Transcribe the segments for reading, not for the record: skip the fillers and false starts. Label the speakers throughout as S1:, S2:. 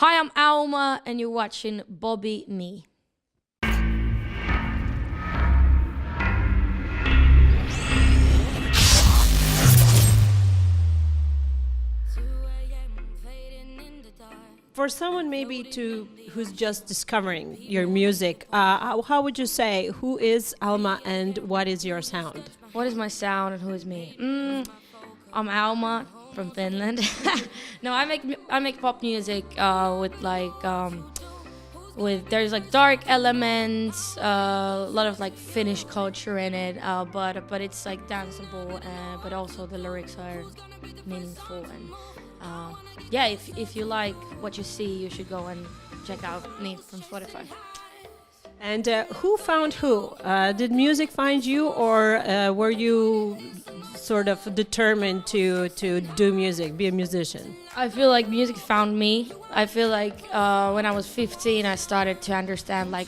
S1: Hi, I'm Alma, and you're watching BOBE Me.
S2: For someone maybe to who's just discovering your music, how would you say who is Alma and what is your sound?
S1: What is my sound and who is me? I'm Alma from Finland. No, I make pop music with there's like dark elements, a lot of like Finnish culture in it, but it's like danceable, but also the lyrics are meaningful and yeah. If you like what you see, you should go and check out me from Spotify.
S2: And who found who? Did music find you, or were you sort of determined to do music, be a musician?
S1: I feel like music found me. I feel like when I was 15, I started to understand like,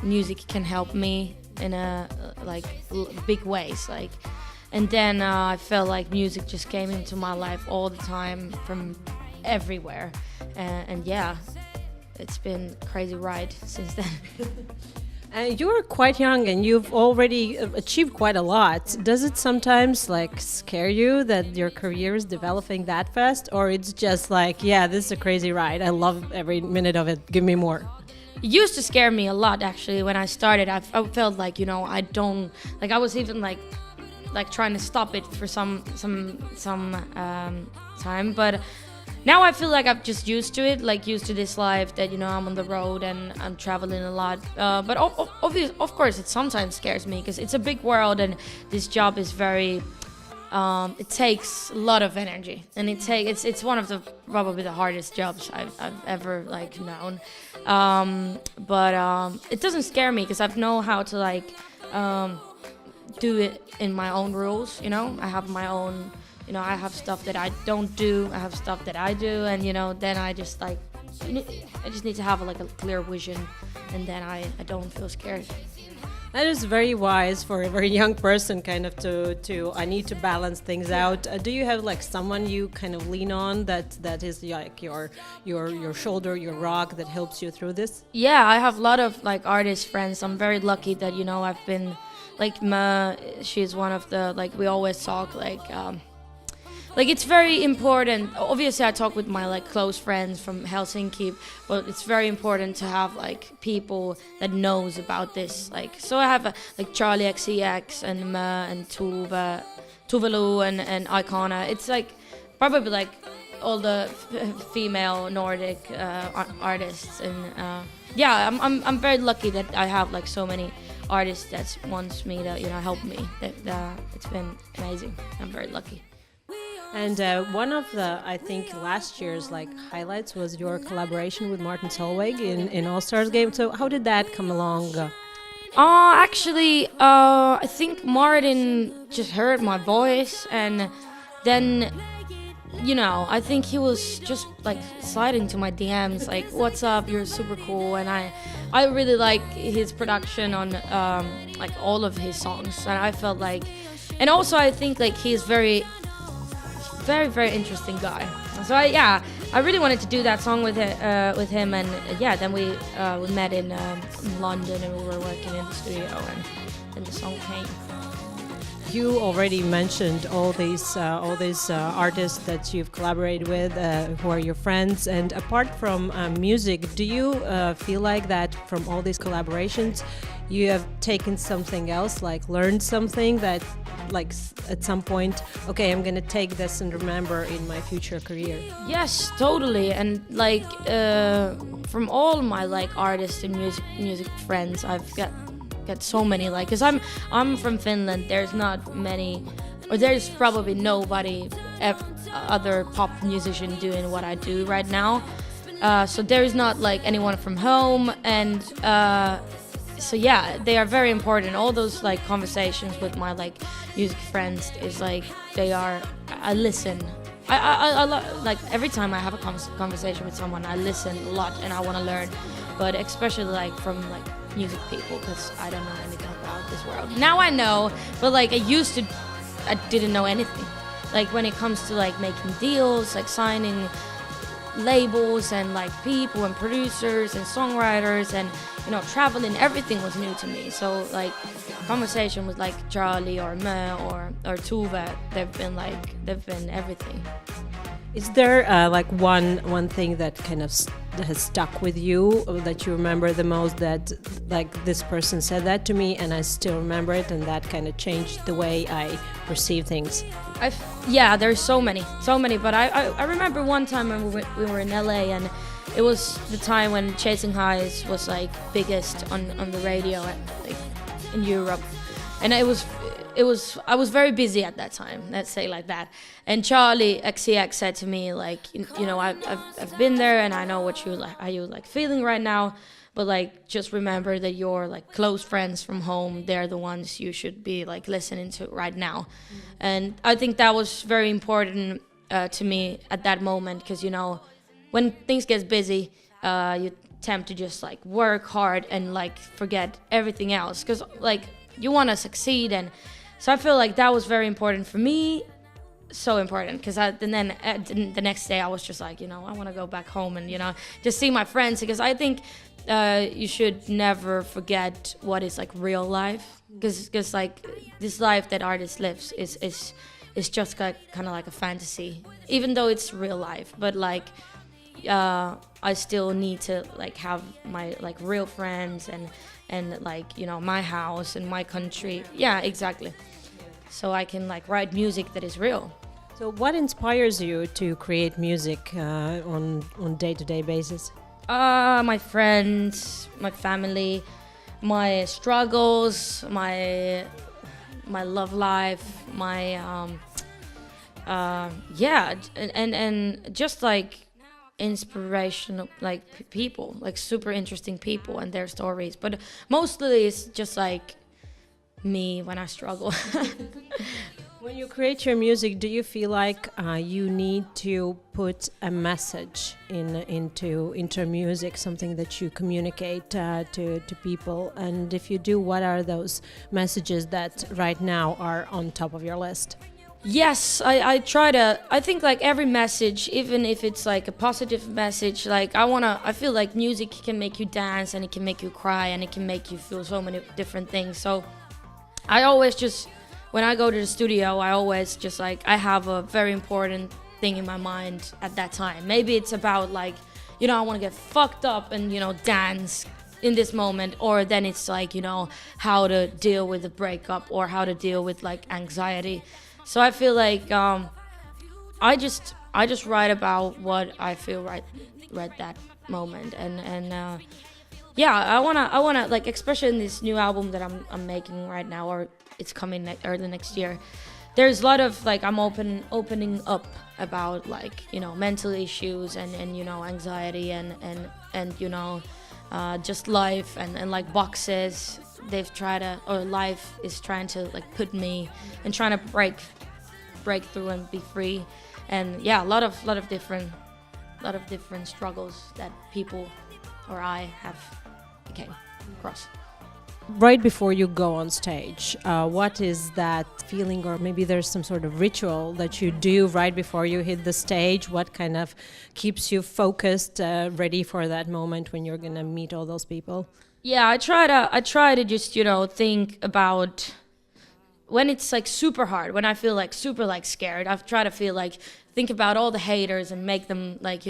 S1: music can help me in a big ways. And then I felt like music just came into my life all the time from everywhere. And yeah, it's been a crazy ride since then.
S2: You're quite young and you've already achieved quite a lot. Does it sometimes like scare you that your career is developing that fast, or it's just like, yeah, this is a crazy ride. I love every minute of it. Give me more.
S1: It used to scare me a lot actually when I started. I felt like, I don't like. I was even like trying to stop it for some time, but now I feel like I'm just used to it, like used to this life that I'm on the road and I'm traveling a lot. But of course, it sometimes scares me because it's a big world and this job is very. It takes a lot of energy, and it's one of the probably the hardest jobs I've ever known. But it doesn't scare me because I know how to do it in my own rules. I have my own. I have stuff that I don't do. I have stuff that I do, and then I just I just need to have a clear vision, and then I don't feel scared.
S2: That is very wise for a very young person, kind of to I need to balance things out. Do you have someone you kind of lean on that is like your shoulder, your rock that helps you through this?
S1: Yeah, I have a lot of artist friends. I'm very lucky that I've been Ma. She's one of the we always talk it's very important. Obviously, I talk with my close friends from Helsinki, but it's very important to have people that knows about this. So I have Charlie XCX and Ma and Tuvelu and Icona. It's probably all the female Nordic artists, and yeah, I'm very lucky that I have so many artists that wants me to help me. It's been amazing. I'm very lucky.
S2: And one of the, I think, last year's highlights was your collaboration with Martin Solveig in All Stars game. So how did that come along?
S1: Actually, I think Martin just heard my voice, and then, I think he was just sliding to my DMs, "What's up? You're super cool," and I really like his production on all of his songs, and I felt and also I think he's very very interesting guy. So I really wanted to do that song with him, and then we met in London, and we were working in the studio, and then the song came.
S2: You already mentioned all these artists that you've collaborated with, who are your friends. And apart from music, do you feel like that from all these collaborations, you have taken something else, learned something that, at some point, okay, I'm gonna take this and remember in my future career?
S1: Yes, totally. And from all my artists and music friends, I've got so many because I'm from Finland. There's not many, or there's probably nobody other pop musician doing what I do right now. So there is not anyone from home, and so yeah, they are very important. All those conversations with my music friends is they are. I listen. I every time I have a conversation with someone, I listen a lot and I want to learn, but especially from music people, because I don't know anything about this world. Now I know, but I didn't know anything. When it comes to making deals, signing labels and like people and producers and songwriters and traveling. Everything was new to me. So like conversation with like Charlie or Me or Tuve, they've been everything.
S2: Is there like one thing that kind of has stuck with you that you remember the most, that like this person said that to me and I still remember it, and that kind of changed the way I perceive things?
S1: Yeah, there's so many, but I remember one time when we were in LA, and it was the time when Chasing Highs was like biggest on the radio like in Europe, and I was very busy at that time, let's say like that. And Charlie XCX said to me like, I've been there and I know what how you like feeling right now, but like just remember that your like close friends from home, they're the ones you should be like listening to right now. And I think that was very important to me at that moment, because when things get busy, you tend to just like work hard and like forget everything else, because like you want to succeed. And so I feel like that was very important for me, so important, because then the next day I was just like, I want to go back home and just see my friends, because I think you should never forget what is like real life, because like this life that artists lives is just kind of like a fantasy, even though it's real life. But like I still need to like have my like real friends and like my house and my country. Yeah, exactly. So I can like write music that is real.
S2: So what inspires you to create music on day-to-day basis?
S1: My friends, my family, my struggles, my love life, my and just like inspirational like people, like super interesting people and their stories. But mostly it's just like me when I struggle.
S2: When you create your music, do you feel like you need to put a message into music, something that you communicate to people? And if you do, what are those messages that right now are on top of your list?
S1: Yes, I try to. I think like every message, even if it's like a positive message, like I feel like music can make you dance and it can make you cry and it can make you feel so many different things. So I always just, when I go to the studio, I always just like, I have a very important thing in my mind at that time. Maybe it's about like, I want to get fucked up and, dance in this moment. Or then it's like, how to deal with a breakup or how to deal with like anxiety. So I feel like I just write about what I feel right that moment. And yeah, I wanna like, especially in this new album that I'm making right now, or it's coming early next year. There's a lot of like, I'm opening up about like mental issues and anxiety and just life and like boxes life is trying to like put me and trying to break through and be free. And yeah, a lot of different struggles that people or I have came across.
S2: Right before you go on stage, what is that feeling, or maybe there's some sort of ritual that you do right before you hit the stage? What kind of keeps you focused, ready for that moment when you're gonna meet all those people?
S1: Yeah, I try to just think about when it's like super hard, when I feel like super like scared. I try to feel like, think about all the haters and make them like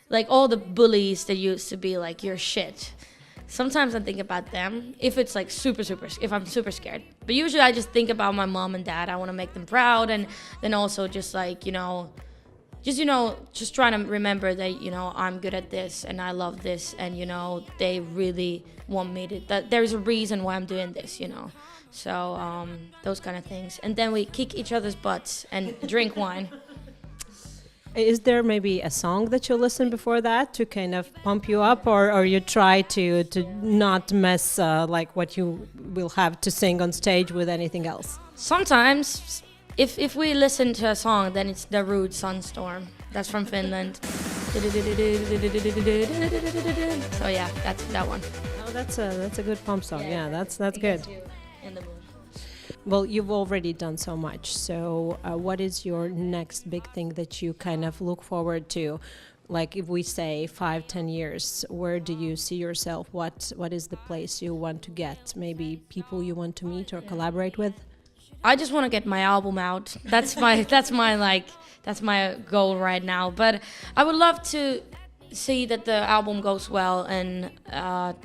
S1: like all the bullies that used to be like, you're shit. Sometimes I think about them if it's like if I'm super scared. But usually I just think about my mom and dad. I want to make them proud, and then also just like, just trying to remember that, I'm good at this and I love this, and, they really want me to, that there's a reason why I'm doing this, So those kind of things. And then we kick each other's butts and drink wine.
S2: Is there maybe a song that you listen before that to kind of pump you up, or you try to not mess like what you will have to sing on stage with anything else?
S1: Sometimes, if we listen to a song, then it's The Rude Sunstorm. That's from Finland. So yeah, that's that one.
S2: Oh, that's a good pump song. Yeah, that's good.
S1: In the mood.
S2: Well, you've already done so much. So what is your next big thing that you kind of look forward to like if we say 5-10 years, where do you see yourself? What is the place you want to get? Maybe people you want to meet or collaborate with?
S1: I just want to get my album out. That's my that's my goal right now. But I would love to see that the album goes well and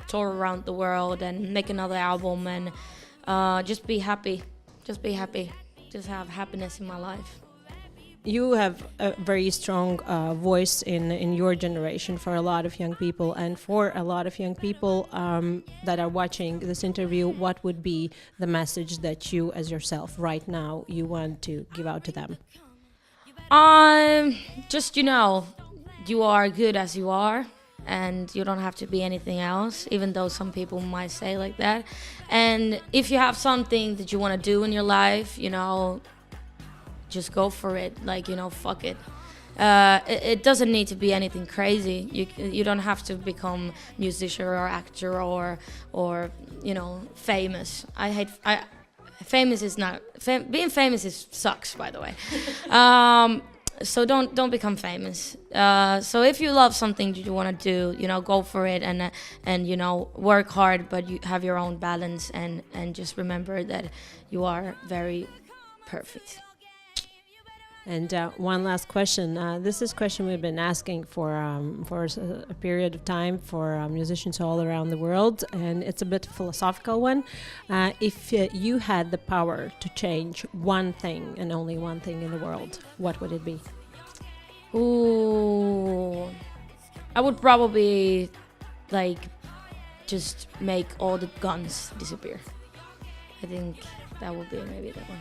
S1: tour around the world and make another album and just be happy. Just be happy. Just have happiness in my life.
S2: You have a very strong voice in your generation for a lot of young people, and for a lot of young people that are watching this interview, what would be the message that you as yourself right now you want to give out to them?
S1: Just, you are good as you are, and you don't have to be anything else, even though some people might say like that. And if you have something that you want to do in your life, just go for it. Fuck it. It doesn't need to be anything crazy. You don't have to become musician or actor or famous. Famous is not being famous is sucks, by the way. So don't become famous. So if you love something that you want to do, go for it and work hard, but you have your own balance and just remember that you are very perfect.
S2: And one last question. This is a question we've been asking for a period of time for musicians all around the world, and it's a bit philosophical one. If you had the power to change one thing and only one thing in the world, what would it be?
S1: Ooh, I would probably just make all the guns disappear. I think that would be maybe that one.